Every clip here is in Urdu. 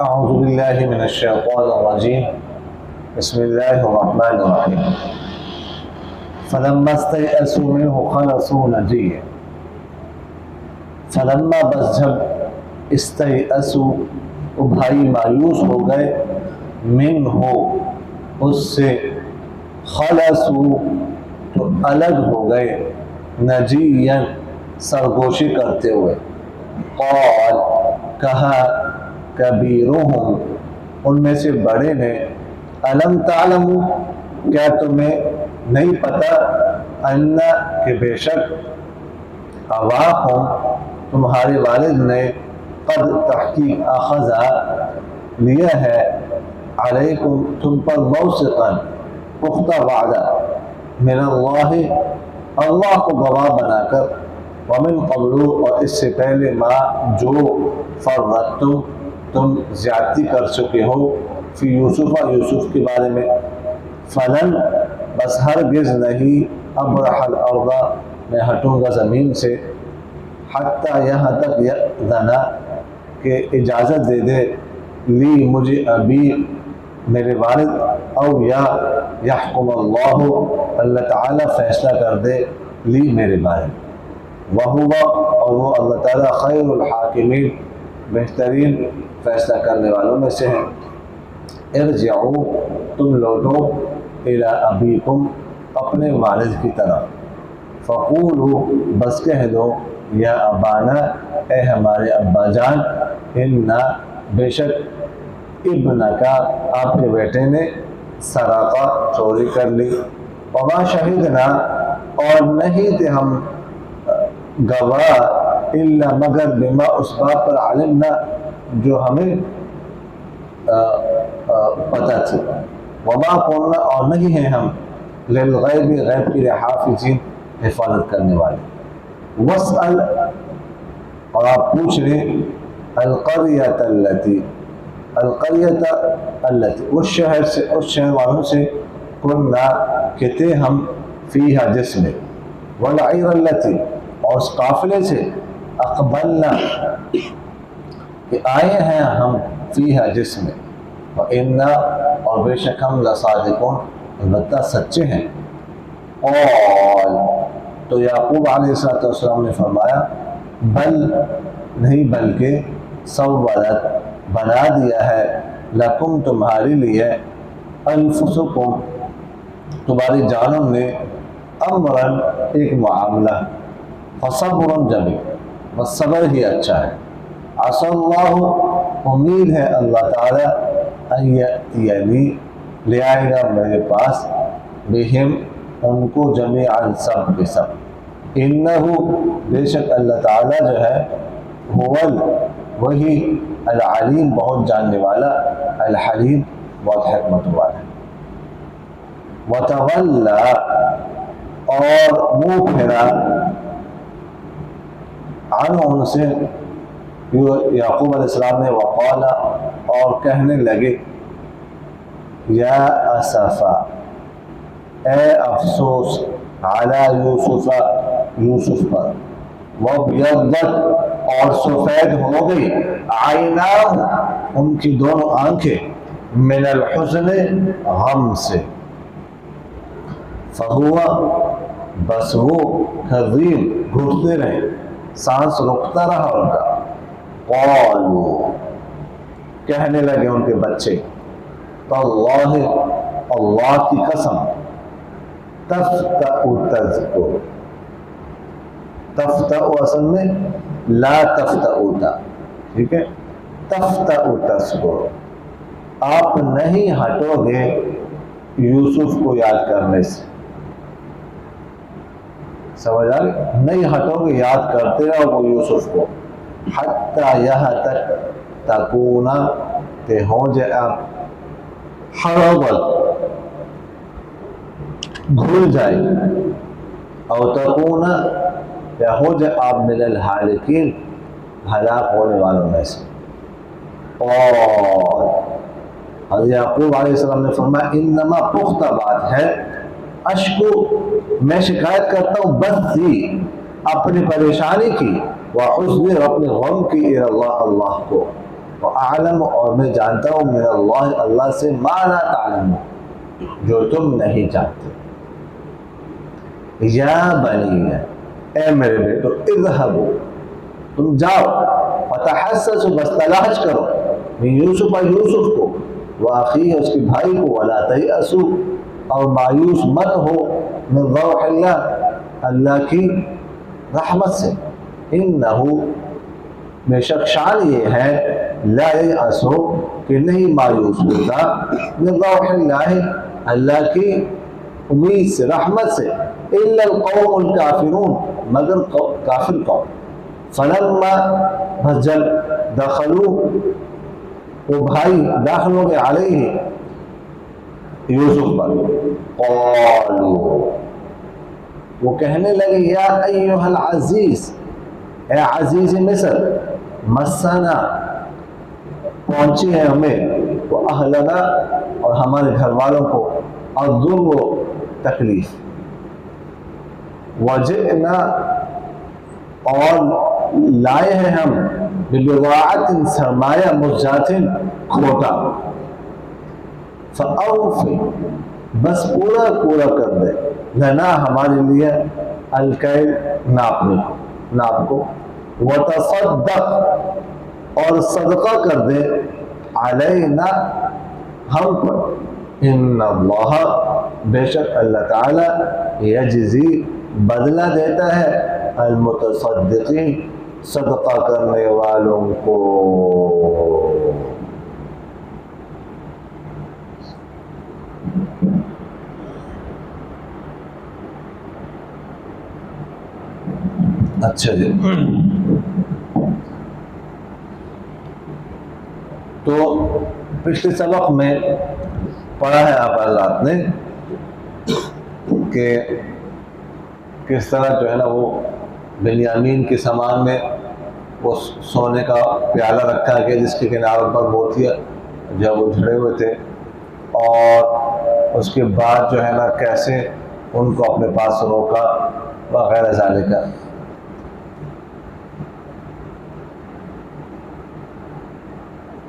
أعوذ بالله من الشيطان الرجيم بسم الله الرحمن الرحيم فلما استيئسوا منه خلصوا نجيا فلما بس جب استیأسوا تو بھائی مایوس ہو گئے منہ اس سے خلصوا تو الگ ہو گئے نجیا سرگوشی کرتے ہوئے قال کہا کبیرہم ان میں سے بڑے نے الم تعلموا کیا تمہیں نہیں پتا ان کہ بے شک اباکم تمہارے والد نے قد تحقیق اخذا لیا ہے علیکم تم پر موثقا پختہ وعدہ من اللہ اللہ کو گواہ بنا کر ومن قبل اور اس سے پہلے ما جو فرطتم تم زیادتی کر چکے ہو فی یوسف یوسف کے بارے میں فلن بس ہرگز نہیں ابرح الارض میں ہٹوں گا زمین سے حتی یہاں تک یأذن کہ اجازت دے دے لی مجھے ابھی میرے والد او یا یحکم اللہ اللہ تعالیٰ فیصلہ کر دے لی میرے بارے وہو اور وہ اللہ تعالیٰ خیر الحاکمین بہترین فیصلہ کرنے والوں میں سے ہیں ارجعوا تم لوٹو الی ابیکم اپنے والد کی طرف فقولوا بس کہہ دو یا ابانا اے ہمارے ابا جان انا بے شک ابن کا آپ کے بیٹے نے سرقہ چوری کر لی وما شہدنا اور نہیں تھے ہم گواہ الا مگر بما اس بات پر علمنا جو ہمیں پتہ تھی وما قلنا اور نہیں ہیں ہم للغیب غیب کے لیے حافظین حفاظت کرنے والے واسأل اور آپ پوچھ لیں القریۃ التی اس شہر والوں سے کننا کہ تھے ہم فیہا جس میں والعیر التی اور اس قافلے سے اقبلنا کہ آئے ہیں ہم فیہا جس میں وَإِنَّا اور بے شک ہم لصادقون البتہ سچے ہیں اور تو یعقوب علیہ السلام نے فرمایا بل نہیں بلکہ سولت بنا دیا ہے لکم تمہارے لیے انفسکم تمہاری جانوں نے امرن ایک معاملہ فصبر جمیل بس صبر ہی اچھا ہے عسى اللہ امید ہے اللہ تعالیٰ ان یأتینی لے آئے گا میرے پاس بہم ان کو جمیعا سب کے سب انہو بے شک اللہ تعالیٰ جو ہے وہی العلیم بہت جاننے والا الحلیم بہت حکمت والا وتولا اور منہ پھیرا عنہ ان سے یعقوب علیہ السلام نے وقال اور کہنے لگے یا اسفا اے افسوس علی یوسف پر وابیضت اور سفید ہو گئی عیناہ ان کی دونوں آنکھیں من الحزن غم سے فہوا بس وہ کظیم گھٹتے رہے سانس رکتا رہا ان کا قالوا کہنے لگے ان کے بچے تاللہ اللہ کی قسم تفتأ تذکر تفتأ اصل میں لا تفتأ تھا ٹھیک ہے تفتأ تذکر آپ نہیں ہٹو گے یوسف کو یاد کرنے سے سمجھ آ گئی نہیں ہٹو گے یاد کرتے رہو وہ یوسف کو حتی یہاں تک تکونا کہ ہو جائے آپ حربت بھول جائے او تکونا یا ہو جائے آپ من الحالکین ہلاک ہونے والوں میں سے اور حضرت یعقوب علیہ السلام نے فرمایا انما پختہ بات ہے اشکو میں شکایت کرتا ہوں بس تھی اپنی پریشانی کی وحزن اپنے غم کی اللہ کو وَأَعْلَمُ اور میں جانتا ہوں من اللہ اللہ سے ما لا تعلمون جو تم نہیں جانتے. یا بنی اے میرے بیٹو اذهبوا تم جاؤ فتحسسوا بس تلاش کرو من یوسف یوسف کو واخیہ اس کے بھائی کو ولا تیأسوا اور مایوس مت ہو من روح اللہ اللہ کی رحمت سے. انہو بے شک شان یہ ہے لا یأسو کہ نہیں مایوس ہوتا من روح اللہ اللہ کی امید سے رحمت سے الا القوم الکافرون مگر کافر قوم. فلما بس جب دخلوا وہ بھائی داخل ہو گئے علیہ یوسف پر قالوا وہ کہنے لگے یا ایہا العزیز اے عزیز مصر مسنا پہنچی ہے ہمیں وہ اہلنا اور ہمارے گھر والوں کو الضر و تکلیف وجئنا اور لائے ہیں ہم ببضاعت سرمایہ مزجاۃ کھوٹا فأوف بس پورا کر دے لنا ہمارے لیے الکیل ناپ کو وتصدق اور صدقہ کر دے علینا ہم پر ان اللہ بے شک اللہ تعالی یجزی بدلہ دیتا ہے المتصدقین صدقہ کرنے والوں کو. اچھا جی تو پچھلے سبق میں پڑھا ہے آپ حضرات نے کہ کس طرح جو ہے نا وہ بنیامین کے سامان میں وہ سونے کا پیالہ رکھا گیا جس کے کناروں پر موتیاں جب وہ جھڑے ہوئے تھے اور اس کے بعد جو ہے نا کیسے ان کو اپنے پاس روکا وغیرہ ذالک.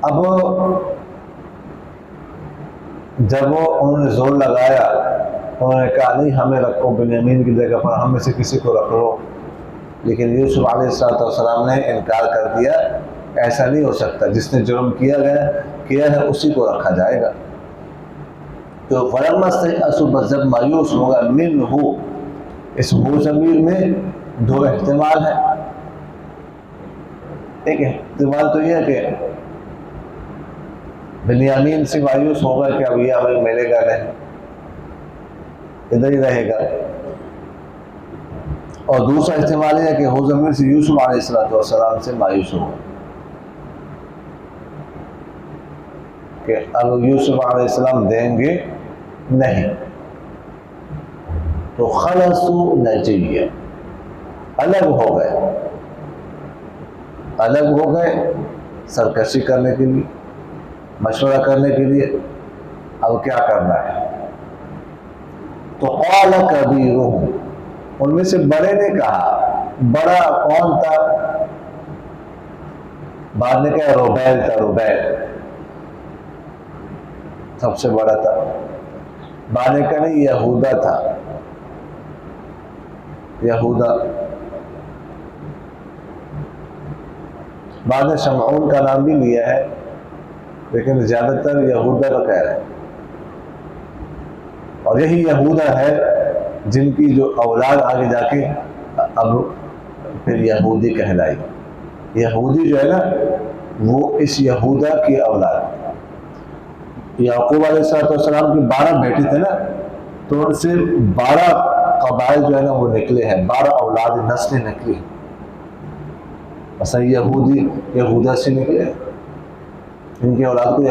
اب جب وہ انہوں نے زور لگایا انہوں نے کہا نہیں ہمیں رکھو بنیامین کی جگہ پر ہم میں سے کسی کو رکھ لو, لیکن یوسف علیہ السلام نے انکار کر دیا ایسا نہیں ہو سکتا جس نے جرم کیا ہے اسی کو رکھا جائے گا. تو فلما استيئسوا جب مایوس ہوگا منہ اس ہو ضمیر میں دو احتمال ہے. ایک احتمال تو یہ ہے کہ بنیامین سے مایوس ہوگا کہ اب یہ ہمیں ملے گا نہیں ادھر ہی رہے گا, اور دوسرا احتمال یہ ہے کہ ہو ضمیر سے یوسف علیہ السلام سے مایوس ہوگا کہ اب یوسف علیہ السلام دیں گے نہیں. تو خلصوا نجیہ الگ ہو گئے سرکشی کرنے کے لیے مشورہ کرنے کے لیے اب کیا کرنا ہے. تو قال کبیرہم ان میں سے بڑے نے کہا, بڑا کون تھا بعد نے کہا روبیل تھا, روبیل سب سے بڑا تھا. بعد نے کہا نہیں یہودا تھا, یہودا. بعد نے شمعون کا نام بھی لیا ہے لیکن زیادہ تر یہودا کا کہہ رہے ہیں, اور یہی یہودا ہے جن کی جو اولاد آگے جا کے اب پھر یہودی کہلائی. یہودی جو ہے نا وہ اس یہودا کی اولاد. یعقوب علیہ السلام کے 12 بیٹے تھے نا, تو ان سے 12 قبائل جو ہے نا وہ نکلے ہیں, 12 اولاد نسلیں نکلی ہیں. مثلا یہودا سے نکلے, ان کی اولاد کو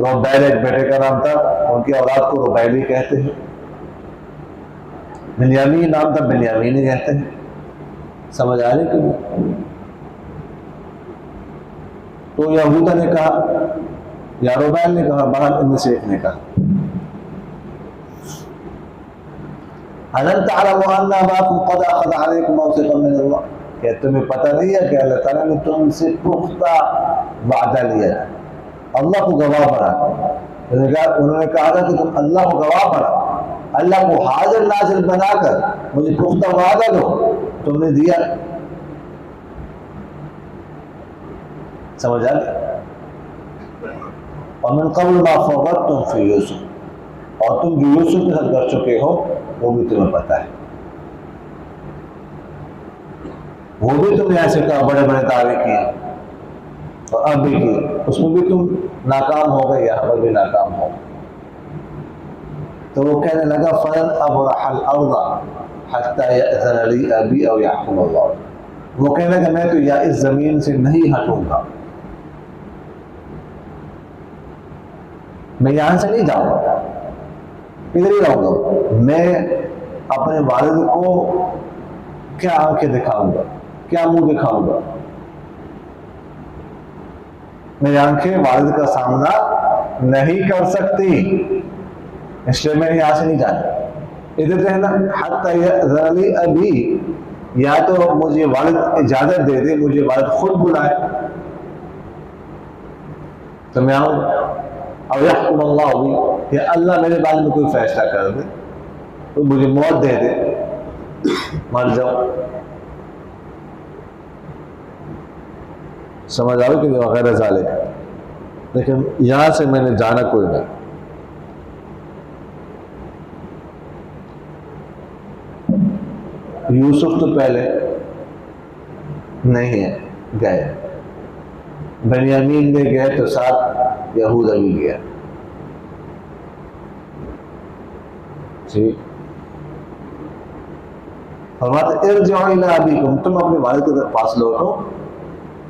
روبیل ایک بیٹے کا نام تھا, ان کی اولاد کو روبیلی کہتے ہیں. بنیامین نام تھا, بنیامینی کہتے ہیں. سمجھ آ رہی کہ تو یہودا نے کہا یا روبیل نے کہا, باہر ان میں سے ایک نے کہا أَلَمْ تَعْلَمُوا أَنَّ أَبَاكُمْ قَدْ أَخَذَ عَلَيْكُمْ مَوْثِقًا مِّنَ اللَّهِ کہ تمہیں پتہ نہیں ہے کہ اللہ تعالیٰ نے تم سے پختہ وعدہ لیا ہے، اللہ کو گواہ بنا. انہوں نے کہا تھا کہ تم اللہ کو گواہ بنا، اللہ کو حاضر ناظر بنا کر مجھے پختہ وعدہ دو، تم نے دیا. سمجھ آ گیا؟ وَمِن قَبْلُ مَا فَرَّطْتُمْ فِي يُوسُف، اور تم جو یوسف کے ساتھ کر چکے ہو وہ بھی تمہیں پتہ ہے. وہ بھی تم نے ایسے کہا، بڑے بڑے دعوے کیے اور اب بھی کیے، اس میں بھی تم ناکام ہو گئے، یہاں پر بھی ناکام ہو. تو وہ کہنے لگا فَلَنْ أَبْرَحَ الْأَرْضَ حَتَّى يَأْذَنَ لِي أَبِي أَوْ يَحْكُمَ اللَّهُ. وہ کہنے لگا میں تو یا اس زمین سے نہیں ہٹوں گا، میں یہاں سے نہیں جاؤں گا، ادھر ہی رہوں گا. میں اپنے والد کو کیا آنکھیں دکھاؤں گا، کیا منہ دکھاؤں گا؟ میری آنکھیں والد کا سامنا نہیں کر سکتی، اس لیے میں یہاں سے نہیں جانا، ادھر رہنا. حتی یأذن لی ابی، یا تو مجھے والد اجازت دے دے، مجھے والد خود بلائے تو میں آؤں، او یحکم اللہ بھی، یا اللہ میرے بارے میں کوئی فیصلہ کر دے، تو مجھے موت دے دے، مر جاؤ. سمجھ آئے کہ وغیرہ ذالک. لیکن یہاں سے میں نے جانا کوئی نہیں. یوسف تو پہلے نہیں ہے گئے، بنیامین میں گئے تو ساتھ یہوذا بھی گیا. ٹھیک، فرماتے ارجعوا الی ابیکم، تم اپنے والد کے پاس لوٹو،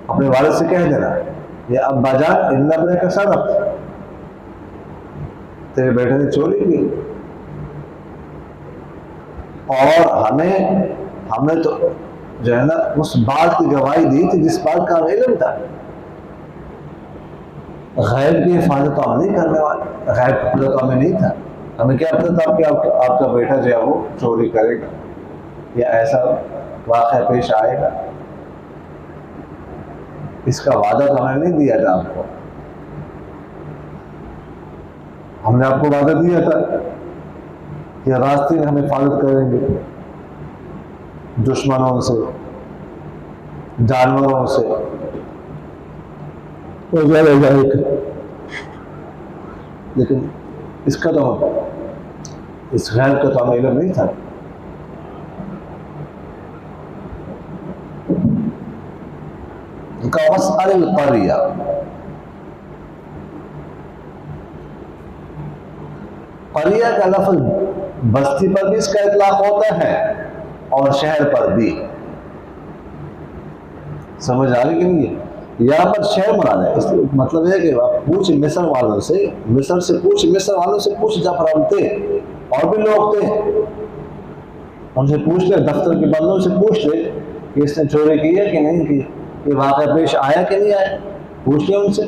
اپنے والد سے کہہ دینا یا ابا جان ان ابنک سرق، تیرے بیٹے نے چوری کی اور ہم نے تو جو ہے نا اس بات کی گواہی دی تھی جس بات کا ہمیں علم تھا. غیب کی حفاظت تو ہم نہیں کرنے والے، غیب کا پتہ تو ہمیں نہیں تھا، ہمیں کیا پتہ تھا کہ آپ کا بیٹا جو ہے وہ چوری کرے گا یا ایسا واقعہ پیش آئے گا. اس کا وعدہ تو ہمیں نہیں دیا تھا آپ کو، ہم نے آپ کو وعدہ دیا تھا کہ راستے میں ہم حفاظت کریں گے دشمنوں سے، جانوروں سے وغیرہ. لیکن اس کا تو اس غیب کا تو ہمیں علم نہیں تھا. وَاسْأَلِ الْقَرْيَةَ، قریہ کا لفظ بستی پر بھی اس کا اطلاق ہوتا ہے اور شہر پر بھی. سمجھ آ رہی کہ نہیں ہے؟ یہاں پر شہر مراد ہے، اس مطلب ہے کہ آپ پوچھ مصر والوں سے، مصر والوں سے پوچھ، جب ہم تھے اور بھی لوگ تھے ان سے پوچھ لے، دفتر کے بندوں سے پوچھ لے کہ اس نے چوری کی ہے کہ نہیں کی، یہ واقعہ پیش آیا کہ نہیں آیا، پوچھ لے ان سے.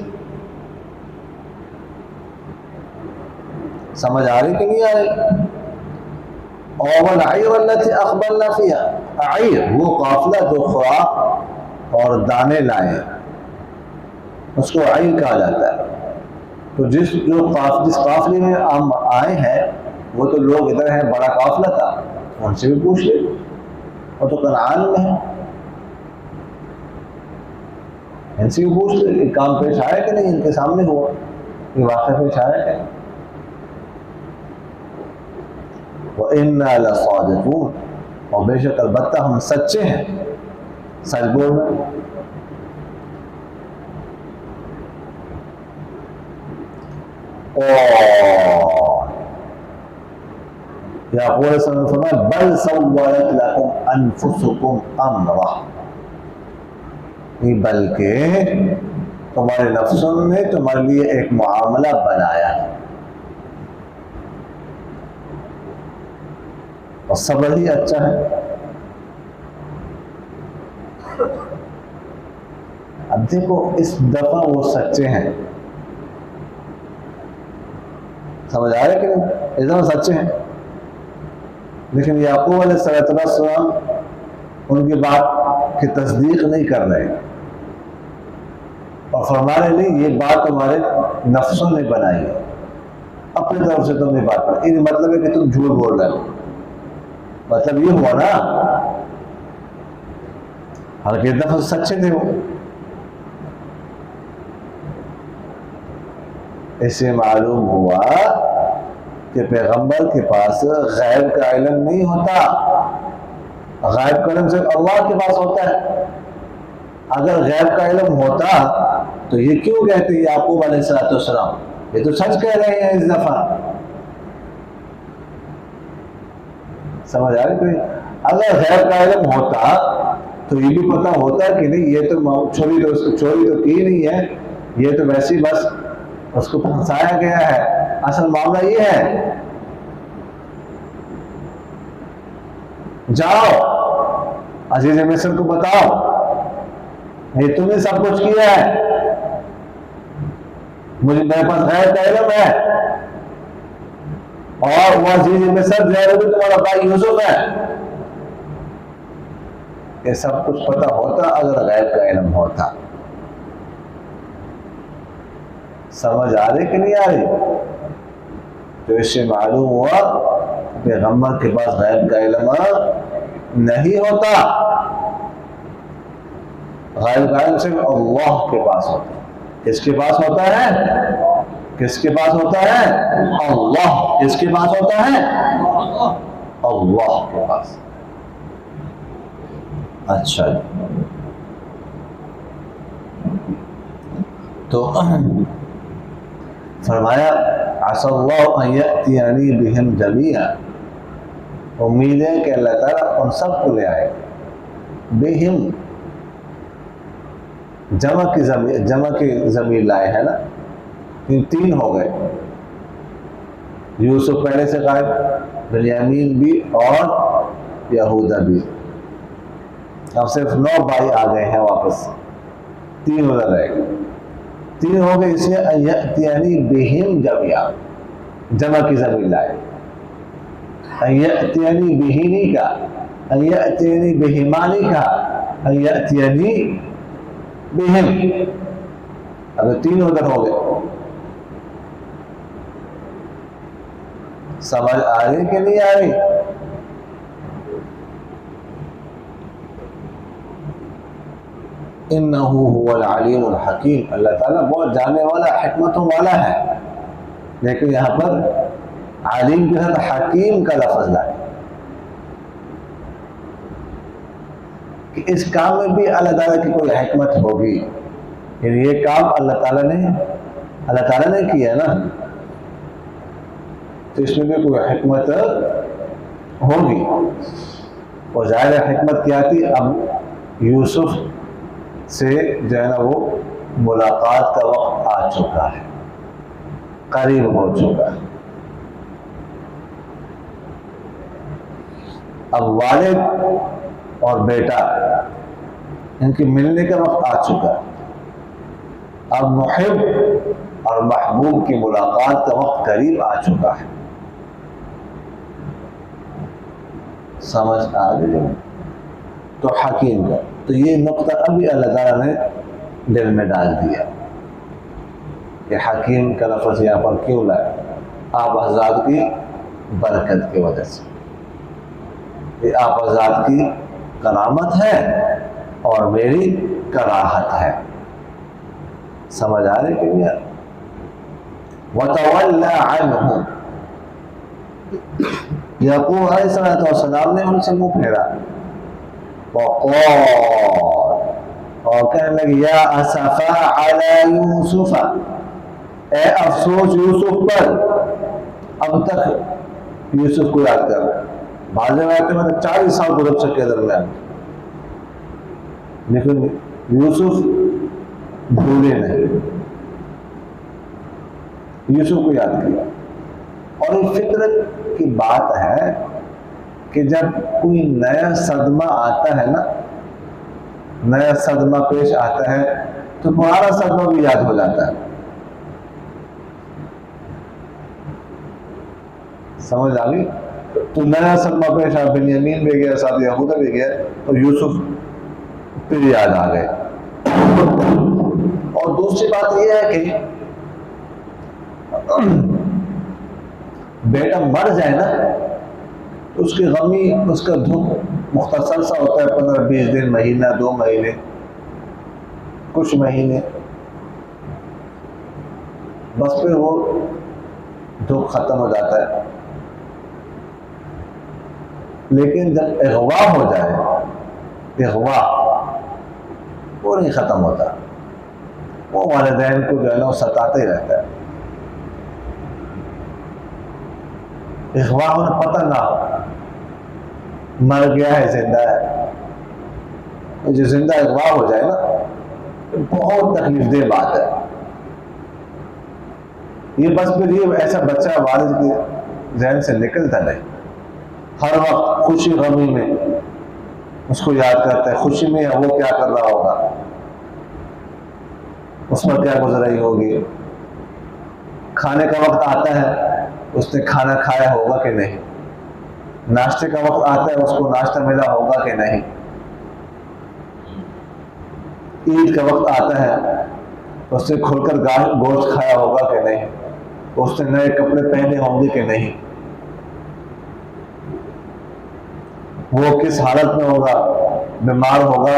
سمجھ آ رہی کہ نہیں آ رہی؟ وَالْعِيرَ الَّتِي أَقْبَلْنَا فِيهَا، عیر وہ قافلہ جو خوراک اور دانے لائے، اس کو عیر کہا جاتا ہے. تو جس قافلے میں ہم آئے ہیں وہ تو لوگ ادھر ہیں، بڑا قافلہ تھا، ان سے بھی پوچھ لے، وہ تو کنعان میں ہے، ان سے بھی پوچھ لے کہ کام پیش آیا کہ نہیں، ان کے سامنے ہوا، یہ واقعہ پیش آیا کہ نہیں. وَإِنَّا لَصَادِقُونَ، اور بے شک البتہ ہم سچے ہیں، سچ بولنا. یعقوب علیہ السلام نے فرمایا بل سولت لکم انفسکم امرا، بلکہ تمہارے نفسوں نے تمہارے لیے ایک معاملہ بنایا اور صبر ہی اچھا ہے. اب دیکھو اس دفعہ وہ سچے ہیں، سمجھ آیا کہ نہیں، اس دفعہ سچے ہیں. لیکن یعقوب علیہ السلام ان کی بات کی تصدیق نہیں کر رہے، اور فرما رہے نہیں یہ بات تمہارے نفسوں نے بنائی ہے، اپنی طرف سے تم نے بات پڑھی، یہ مطلب ہے کہ تم جھوٹ بول رہے ہو، مطلب یہ ہوا نا، حالانکہ دفعہ سچے تھے وہ۔ اس سے معلوم ہوا کہ پیغمبر کے پاس غیب کا علم نہیں ہوتا، غیب کا علم صرف اللہ کے پاس ہوتا ہے۔ اگر غیب کا علم ہوتا تو یہ کیوں کہتے یعقوب علیہ السلام، یہ تو سچ کہہ رہے ہیں اس دفعہ، سمجھ آ رہی کوئی؟ اگر غیب کا علم ہوتا تو یہ بھی پتہ ہوتا کہ نہیں یہ تو چوری تو کی نہیں ہے، یہ تو ویسے بس اس کو پھنسایا گیا ہے، اصل معاملہ یہ ہے۔ جاؤ عزیز مصر کو بتاؤ یہ تم نے سب کچھ کیا ہے، مجھے میرے پاس غیب کا علم ہے، اور وہ عزیز مصر جو ہے وہ تمہارا بھائی یوسف ہے، یہ سب کچھ پتہ ہوتا اگر غیب کا علم ہوتا۔ سمجھ آ رہی کہ نہیں آ رہی؟ تو اس سے معلوم ہوا پیغمبر کے پاس غیب کا علم نہیں ہوتا، غیب کا علم صرف اللہ کے پاس ہوتا ہے۔ کس کے پاس ہوتا ہے؟ کس کے پاس ہوتا ہے؟ اللہ۔ کس کے پاس ہوتا ہے؟ اللہ کے پاس۔ اچھا تو فرمایا عسى الله ان ياتيني بهم جميعا، امید ہے کہ اللہ تعالیٰ ان سب کو لے آئے، بہم جمع کی ضمیر لائے ہے نا، تین ہو گئے، یوسف پہلے سے غائب، بنیامین بھی اور یہودا بھی، اب صرف 9 بھائی آ گئے ہیں واپس، 3 ادھر رہ گئے، 3 ہو گئے، اس لیے یعنی بہم جميعا جمع کی ضمیر لائے، یعنی بہینی کا، یعنی بہمانی کا، یعنی بہم، اگر 3 ادھر ہو گئے۔ سمجھ آ رہی کہ نہیں آ رہی؟ انہو هو العلیم الحکیم، اللہ تعالیٰ بہت جاننے والا حکمتوں والا ہے، لیکن یہاں پر علیم کے ساتھ حکیم کا لفظ لائے کہ اس کام میں بھی اللہ تعالیٰ کی کوئی حکمت ہوگی، یعنی یہ کام اللہ تعالیٰ نے کیا نا، تو اس میں بھی کوئی حکمت ہوگی، اور ظاہر حکمت کیا تھی؟ اب یوسف سے جو ہے نا وہ ملاقات کا وقت آ چکا ہے، قریب ہو چکا ہے، اب والد اور بیٹا ان کے ملنے کا وقت آ چکا ہے، اب محب اور محبوب کی ملاقات کا وقت قریب آ چکا ہے۔ سمجھ آ گئی؟ تو حکیم کا تو یہ نقطہ ابھی اللہ تعالیٰ نے دل میں ڈال دیا کہ حکیم کا لفظ یہاں پر کیوں لائے؟ آپ حضرات کی برکت کی وجہ سے، یہ آپ حضرات کی کرامت ہے اور میری کراہت ہے۔ سمجھ آ رہی کہ نہیں؟ وَتَوَلَّى عَنْهُمْ، یعقوب علیہ السلام نے ان سے منہ پھیرا، وقال، اور کہنے لگے یا اسفا علی یوسف، اے افسوس یوسف پر، اب تک یوسف کو یاد کر رہے ہیں، بعض روایتوں میں 40 سال گزر چکے درمیان، لیکن یوسف بھولے نہیں، یوسف کو یاد کیا۔ اور یہ فطرت کی بات ہے کہ جب کوئی نیا صدمہ آتا ہے نا، نیا صدمہ پیش آتا ہے تو پرانا صدمہ بھی یاد ہو جاتا ہے۔ سمجھ آ گئی؟ تو نیا صدمہ پیش آ، بنیامین بھی گیا، ساتھ یہودا بھی گیا، تو یوسف پھر یاد آ گئے۔ اور دوسری بات یہ ہے کہ بیٹا مر جائے نا تو اس کی غمی، اس کا دکھ مختصر سا ہوتا ہے، 15-20 دن، مہینہ، 2 مہینے، کچھ مہینے، بس پھر وہ دکھ ختم ہو جاتا ہے۔ لیکن جب اغوا ہو جائے، اغوا وہ نہیں ختم ہوتا، وہ والدین کو جو ہے نا وہ ستاتے ہی رہتا ہے۔ اغوا ہونا پتہ نہ ہو مر گیا ہے زندہ ہے، جو زندہ اغوا ہو جائے نا بہت تکلیف دہ بات ہے یہ۔ بس پھر یہ ایسا بچہ والد کے ذہن سے نکلتا نہیں، ہر وقت خوشی غمی میں اس کو یاد کرتا ہے، خوشی میں وہ کیا کر رہا ہوگا، اس پر کیا گزر رہی ہوگی، کھانے کا وقت آتا ہے اس نے کھانا کھایا ہوگا کہ نہیں، ناشتے کا وقت آتا ہے اس کو ناشتہ ملا ہوگا کہ نہیں، عید کا وقت آتا ہے اس نے کھل کر گوشت کھایا ہوگا کہ نہیں، اس نے نئے کپڑے پہنے ہوں گے کہ نہیں، وہ کس حالت میں ہوگا، بیمار ہوگا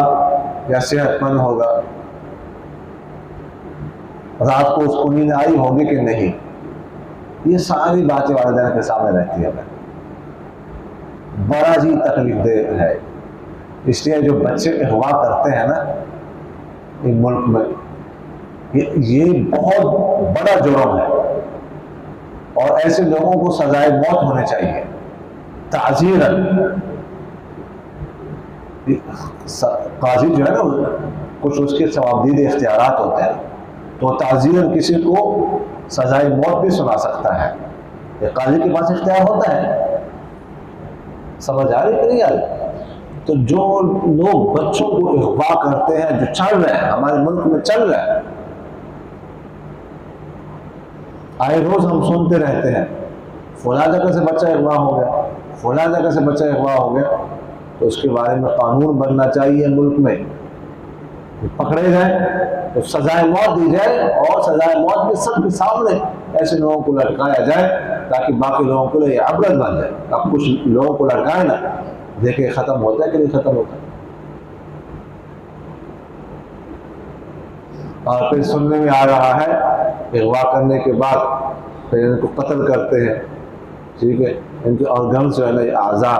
یا صحت مند ہوگا، رات کو اس کو نیند آئی ہوگی کہ نہیں، یہ ساری باتیں والدین کے سامنے رہتی ہے۔ بڑا ہی تکلیف دہ ہے، اس لیے جو بچے اغوا کرتے ہیں نا اس ملک میں، یہ بہت بڑا جرم ہے، اور ایسے لوگوں کو سزائے موت ہونے چاہیے تعزیراً۔ قاضی جو ہے نا کچھ اس کے ثوابدید اختیارات ہوتے ہیں، تو تعزیراً کسی کو سزائے موت بھی سنا سکتا ہے، یہ قاضی کے پاس اختیار ہوتا ہے۔ سمجھ آ رہی کہ نہیں آ رہی؟ تو جو لوگ بچوں کو اغوا کرتے ہیں، جو چل رہے ہیں ہمارے ملک میں چل رہا ہے، آئے روز ہم سنتے رہتے ہیں فلاں جگہ سے بچہ اغوا ہو گیا، فلاں جگہ سے بچہ اغوا ہو گیا، تو اس کے بارے میں قانون بننا چاہیے ملک میں، پکڑے جائیں تو سزائے موت دی جائے، اور سزائے موت کے سب کے سامنے ایسے لوگوں کو لٹکایا جائے تاکہ باقی لوگوں کو یہ عبرت بن جائے۔ اب کچھ لوگوں کو لٹکائے نا، دیکھیں ختم ہوتا ہے کہ نہیں ختم ہوتا ہے۔ اور پھر سننے میں آ رہا ہے اغوا کرنے کے بعد پھر ان کو قتل کرتے ہیں، ٹھیک ہے، ان کے آرگنز جو ہے نا اعضاء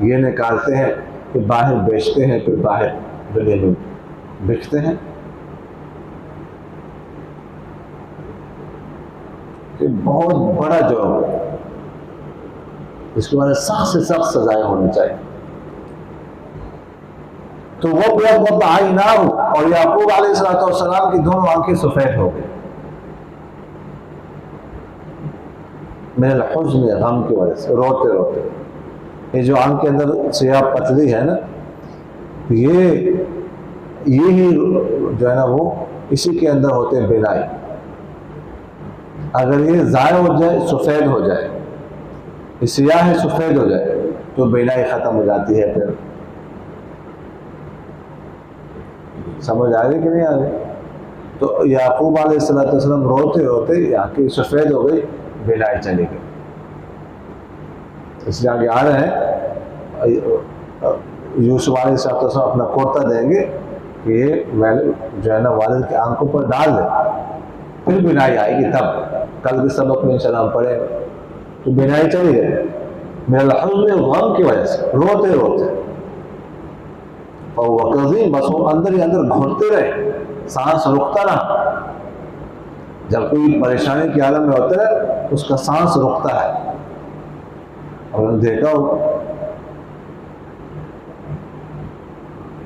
یہ نکالتے ہیں کہ باہر بیچتے ہیں، پھر باہر دنیا میں بکتے ہیں۔ یہ بہت بڑا جرم ہے، اس کے بارے سخت سے سخت سزائیں ہونی چاہیے۔ تو وہ بہت آئینہ ہو، اور یعقوب علیہ السلام کی دونوں آنکھیں سفید ہو گئی من الحزن، غم کی وجہ سے، روتے روتے۔ یہ جو آنکھ کے اندر سیاہ پتلی ہے نا، یہی جو ہے نا وہ اسی کے اندر ہوتے ہیں بینائی۔ اگر یہ ضائع ہو جائے، سفید ہو جائے، یہ سیاہ ہے سفید ہو جائے تو بینائی ختم ہو جاتی ہے۔ پھر سمجھ آ گئی کہ نہیں آ گئی؟ تو یعقوب علیہ السلام روتے روتے آنکھیں سفید ہو گئی، بینائی چلی گئی۔ اس لیے آگے آ رہے ہیں یوسف علیہ السلام اپنا کرتا دیں گے کہ یہ جو ہے نا والد کے آنکھوں پر ڈال دے، پھر بینائی آئے گی۔ تب کل کے سبق میں انشاءاللہ ہم پڑھیں، تو بینائی چلی گئی میرے الحزن، غم کی وجہ سے، روتے روتے۔ اور وہ قضیم، بس وہ اندر ہی اندر گھٹتے رہے، سانس رکتا رہا۔ جب کوئی پریشانی کے عالم میں ہوتا ہے اس کا سانس رکتا ہے، اور دیکھا ہو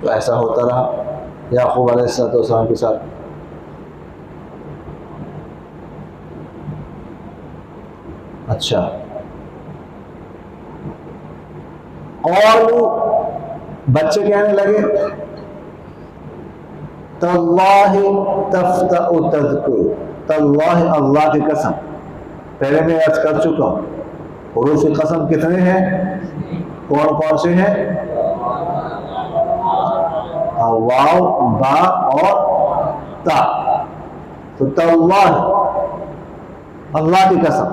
تو ایسا ہوتا رہا یعقوب علیہ السلام کے ساتھ۔ اچھا، اور بچے کہنے لگے تاللہ تفتأ تذکر، تاللہ اللہ کی قسم، پہلے میں عرض کر چکا ہوں حروف قسم کتنے ہیں، کون کون سے ہیں؟ واو با اور تا، تو تاللہ اللہ کی قسم،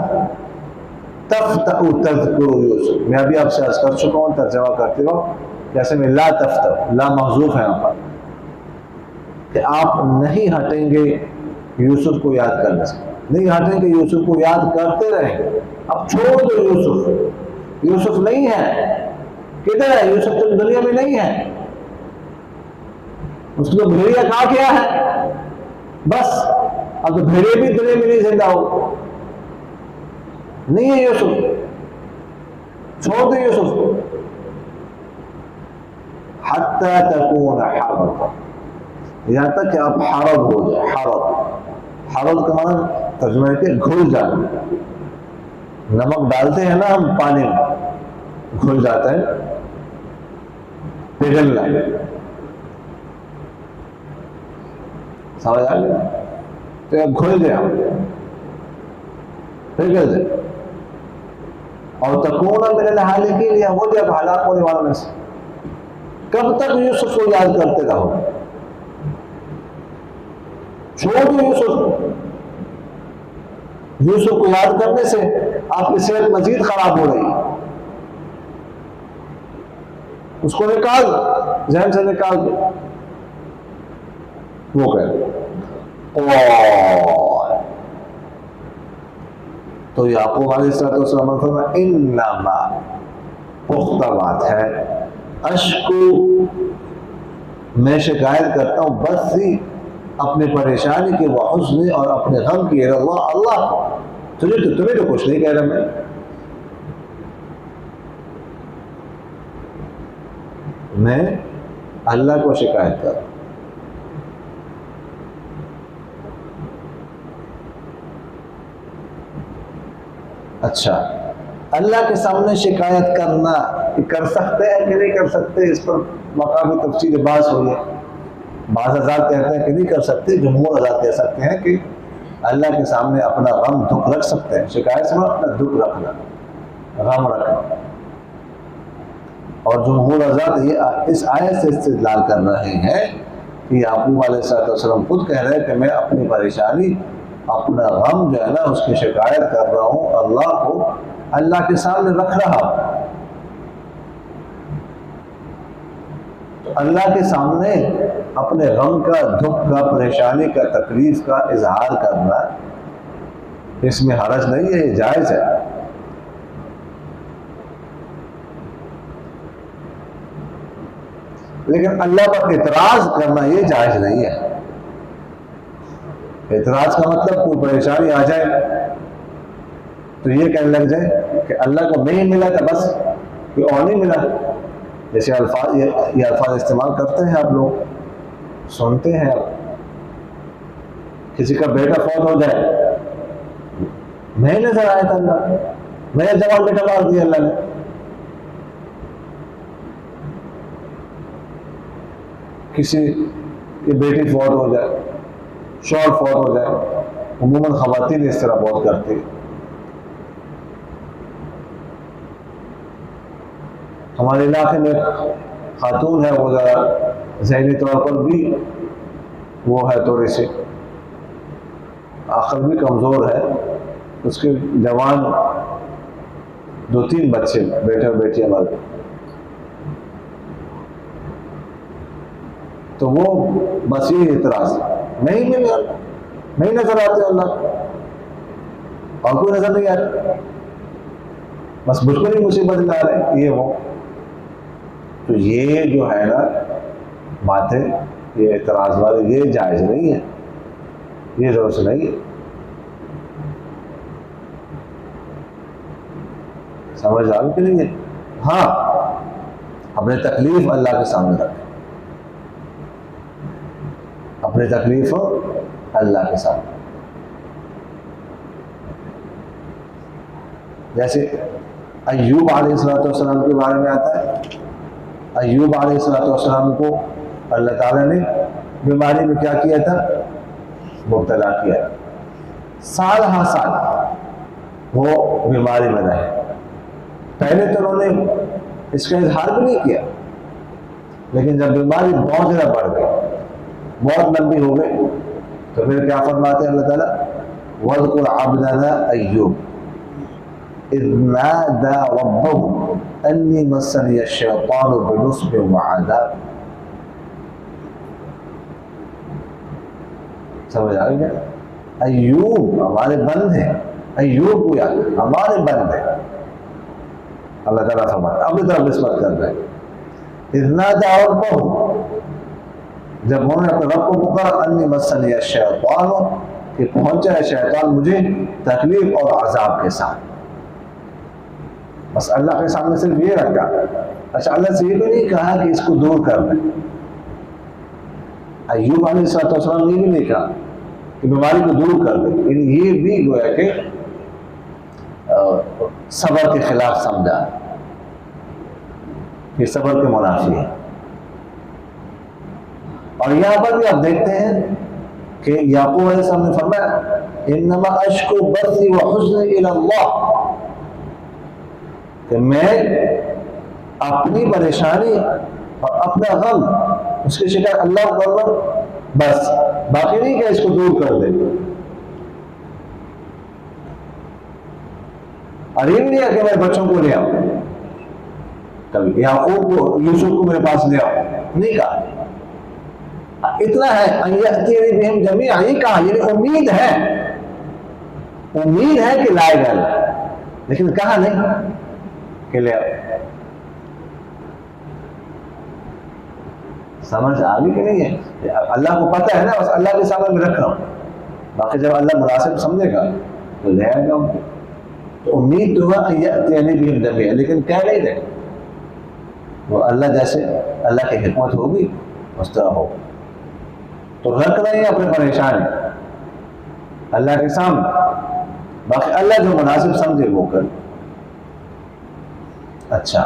تفتأ تذکر یوسف، میں ابھی آپ سے عرض کر چکا ہوں، ترجمہ کرتے ہو جیسے میں لا تفتأ، لا محذوف ہے یہاں پر، کہ آپ نہیں ہٹیں گے یوسف کو یاد کرنے سے، نہیں ہٹیں گے، یوسف کو یاد کرتے رہیں گے۔ اب چھوڑ دو یوسف، یوسف نہیں ہے، کدھر ہے یوسف؟ تو دنیا میں نہیں ہے، اس کو بھیڑیا کہا کیا ہے بس، اب تو بھیڑے بھی دنیا میں نہیں زندہ ہو، نہیں ہے یوسف، چھوڑ دو یوسف کو، حتی تکون حربا، یہاں تک کہ آپ حرب ہو جائے، حرب، حرب کا معنی ترجمہ ہے کہ گھل جانا، نمک ڈالتے ہیں نا ہم پانی میں، گھل جاتا ہے، پگھلنا، سمجھ آ گیا؟ تو گھل گیا، پگھل جائے، اور تکون من الحالکین، یا ہو جائے ہلاک ہونے والوں میں سے۔ کب تک یوسف کو یاد کرتے رہو؟ چھوڑ دو یوسف کو، یوسف کو یاد کرنے سے آپ کی صحت مزید خراب ہو رہی ہے، اس کو نکال، ذہن سے نکال دو۔ وہ تو یعقوب علیہ السلام نے فرمایا انما، پختہ بات ہے، اشکو، میں شکایت کرتا ہوں، بس ہی اپنے پریشانی کے وحزن اور اپنے غم کی، اللہ اللہ، تمہیں تو کچھ نہیں کہہ رہا، میں اللہ کو شکایت کر۔ اچھا، اللہ کے سامنے شکایت کرنا کر سکتے ہیں کہ نہیں کر سکتے، اس پر مقامی تفصیل بحث ہوئی ہے۔ بعض حضرات کہتے ہیں کہ نہیں کر سکتے، جمہور حضرات کہہ سکتے ہیں کہ اللہ کے سامنے اپنا غم دکھ رکھ سکتے ہیں، شکایت سے اپنا دکھ رکھنا، غم رکھنا۔ اور جمہور حضرات یہ اس آیت سے استدلال کر رہے ہیں کہ یعقوب علیہ السلام خود کہہ رہے ہیں کہ میں اپنی پریشانی، اپنا غم جو ہے نا، اس کی شکایت کر رہا ہوں اللہ کو، اللہ کے سامنے رکھ رہا ہوں۔ تو اللہ کے سامنے اپنے غم کا، دکھ کا، پریشانی کا، تکلیف کا اظہار کرنا، اس میں حرج نہیں ہے، یہ جائز ہے۔ لیکن اللہ پر اعتراض کرنا یہ جائز نہیں ہے۔ اعتراض کا مطلب کوئی پریشانی آ جائے تو یہ کہنے لگ جائے کہ اللہ کو نہیں ملا تھا، بس کوئی اور نہیں ملا، جیسے الفاظ، یہ الفاظ استعمال کرتے ہیں آپ لوگ، سنتے ہیں آپ، کسی کا بیٹا فوت ہو جائے، میں نظر آیا تھا اللہ، میرا جوان بیٹا مار دیا اللہ نے، کسی کی بیٹی فوت ہو جائے، شوہر فوت ہو جائے، عموماً خواتین اس طرح بہت کرتی ہیں۔ ہمارے علاقے میں خاتون ہے، وہ ذرا ذہنی طور پر بھی وہ ہے، تھوڑی سی عقل بھی کمزور ہے، اس کے جوان 2-3 بچے، بیٹے اور بیٹیاں والے، تو وہ بس یہ اعتراض، نہیں ملے اللہ، نہیں نظر آتے اللہ، اور کوئی نظر نہیں آتا، بس مجھ کو نہیں مصیبت لا رہے، یہ وہ، تو یہ جو ہے نا باتیں، یہ اعتراض والے، یہ جائز نہیں ہے، یہ ضرور سے نہیں ہے، سمجھ آ کہ نہیں ہے؟ ہاں، اپنے تکلیف اللہ کے سامنے رکھیں، اپنی تکلیف اللہ کے سامنے، جیسے ایوب علیہ السلام کے بارے میں آتا ہے، ایوب علیہ السلام کو اللہ تعالیٰ نے بیماری میں کیا کیا تھا؟ مبتلا کیا، سال ہاں سال وہ بیماری میں رہے، پہلے تو انہوں نے اس کا اظہار بھی نہیں کیا، لیکن جب بیماری بہت زیادہ بڑھ گئی، بہت لمبی ہو گئی، تو پھر کیا فرماتے ہیں اللہ تعالیٰ؟ وَاذْكُرْ عَبْدَنَا أَيُّوبَ إِذْ نَادَى رَبَّهُ أَنِّي مَسَّنِيَ الشَّيْطَانُ بِنُصْبٍ وَعَذَابٍ۔ سمجھ آ گیا؟ ایوب ہمارے بند ہیں، ایوب کو یاد، ہمارے بند ہیں۔ اللہ تعالیٰ فرماتا اپنی طرف نسبت کر رہے ہیں، اذ نادى ربه، جب انہوں نے اپنے رب کو پکارا، انی مسنی الشیطان، کہ پہنچا ہے شیطان مجھے تکلیف اور عذاب کے ساتھ۔ بس اللہ کے سامنے صرف یہ رکھا۔ اچھا، اللہ سے یہ بھی نہیں کہا کہ اس کو دور کر دیں۔ ایوب علیہ السلام نے بھی نہیں کہا کہ بیماری کو دور کر دیں، یہ بھی گویا کہ صبر کے خلاف سمجھا کہ صبر کے منافی ہے۔ اور یہاں پر بھی آپ دیکھتے ہیں کہ یعقوب علیہ السلام نے فرمایا انما اشکو بثی وحزنی الی اللہ، کہ میں اپنی پریشانی اور اپنا غم اس کی شکایت اللہ کو کر رہا ہوں، بس باقی نہیں کہ اس کو دور کر دے۔ اور یہ نہیں ہے کہ میں بچوں کو لے آؤں، کبھی یعقوب کو، یوسف کو میرے پاس لے آؤں، نہیں کہا۔ اتنا ہے ان یأتینی بہم جمیعا، یہ کہا، یعنی امید ہے کہ لائے گا اللہ، لیکن کہا نہیں کہ لے آؤ۔ سمجھ آگے کہ نہیں ہے؟ اللہ کو پتہ ہے نا، بس اللہ کے سامنے میں رکھ رہا ہوں، باقی جب اللہ مناسب سمجھے گا تو لے آئے گا ان کو۔ تو امید تو ہوا ان یأتینی بہم جمیعا، لیکن کہہ نہیں دے وہ اللہ جیسے اللہ کی حکمت ہوگی اس طرح ہوگا۔ تو رکھ رہے ہیں اپنے پریشانی اللہ کے سامنے، باقی اللہ جو مناسب سمجھے وہ کر۔ اچھا،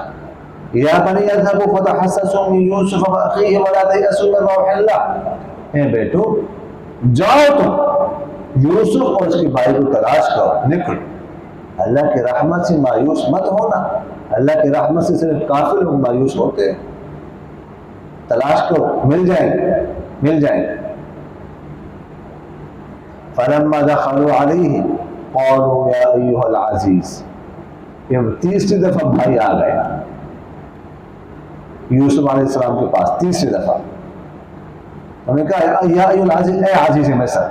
یا بنی اذهبوا فتحسسوا من یوسف واخیہ ولا تیأسوا من روح اللہ، اے بیٹو جاؤ تم یوسف اور اس کے بھائی کو تلاش کرو، نکلو، اللہ کی رحمت سے مایوس مت ہونا، اللہ کی رحمت سے صرف کافر لوگ مایوس ہوتے ہیں۔ تلاش کرو، مل جائیں گے۔ فلما دخلوا علیہ قالوا یا ایھا العزیز، یہ تیسری دفعہ بھائی آ گئے یوسف علیہ السلام کے پاس، تیسری دفعہ انہوں نے کہا یا ایھا العزیز، اے عزیز مصر۔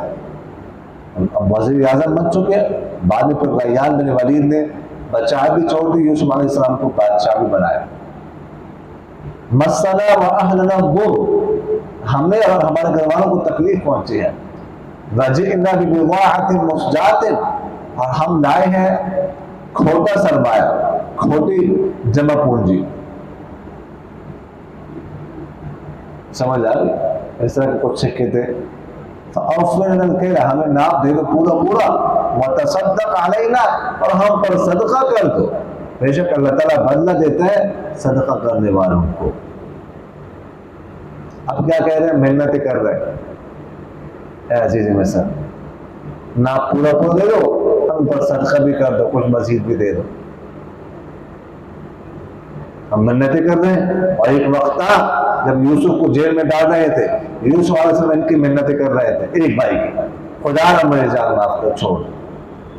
اب وزیر اعظم بن چکے، بعد میں پھر ریان بن ولید نے بادشاہ بھی چھوڑ دی، یوسف علیہ السلام کو بادشاہ بھی بنایا۔ مسنا و اہلنا الضر، ہمیں اور ہمارے گھر والوں کو تکلیف پہنچی ہے۔ وجئنا ببضاعۃ مزجاۃ، اور ہم لائے ہیں کھوٹا سرمایہ، کھوٹی جمع پونجی۔ سمجھ آ گئی؟ اس طرح کے کچھ سکے تھے۔ فَأَوْفِ لَنَا الْكَيْلَ، ہمیں ناپ دے دو پورا وَتَصَدَّقْ عَلَيْنَا، اور ہم پر صدقہ کر دو۔ بے شک اللہ تعالیٰ بدلہ دیتا ہے صدقہ کرنے والوں کو۔ اب کیا کہہ رہے ہیں؟ محنتیں کر رہے ہیں، اے عزیز مصر ناپ پورا دے دو، ہم پر صدقہ بھی کر دو، کچھ مزید بھی دے دو۔ ہم منتیں کر رہے ہیں، اور ایک وقت تھا جب یوسف کو جیل میں ڈال رہے تھے، یوسف علیہ السلام ان کی منتیں کر رہے تھے ایک بھائی کی، خدا نہ میری جان معاف کر، چھوڑ،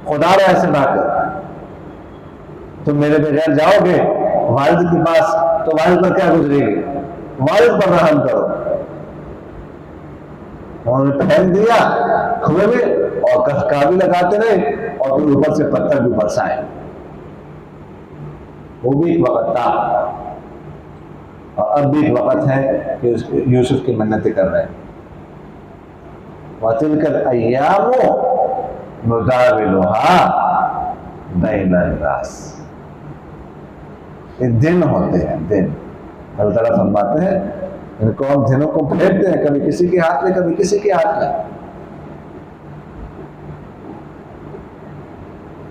خدا نہ ایسے نہ کر، تم میرے بغیر جاؤ گے والد کے پاس تو والد پر کیا گزرے گی، والد پر رحم کرو۔ انہوں نے پھینک دیا کنویں میں، اور کہکہا بھی لگاتے رہے، اور پھر اوپر سے پتھر بھی برسائے۔ وہ بھی ایک وقت تھا، اور اب بھی ایک وقت ہے کہ یوسف کی منتیں کر رہے ہیں۔ وَتِلْكَ الْأَيَّامُ نُدَاوِلُهَا بَيْنَ النَّاسِ، یہ دن ہوتے ہیں، دن۔ اللہ تعالیٰ فرماتے ہیں ان کو ہم دنوں کو پھیرتے ہیں، کبھی کسی کے ہاتھ میں، کبھی کسی کے ہاتھ میں۔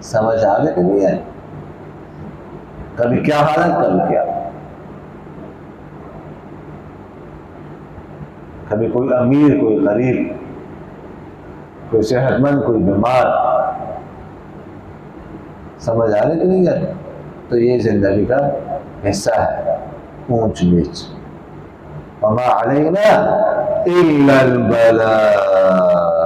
سمجھ آ گئے کہ نہیں ہے؟ کبھی کیا حالت، کبھی کیا، کبھی کوئی امیر، کوئی غریب، کوئی صحت مند، کوئی بیمار۔ سمجھ آ رہے کہ نہیں ہے؟ تو یہ زندگی کا حصہ ہے، اونچ نیچ۔ وما علینا الا البلاغ.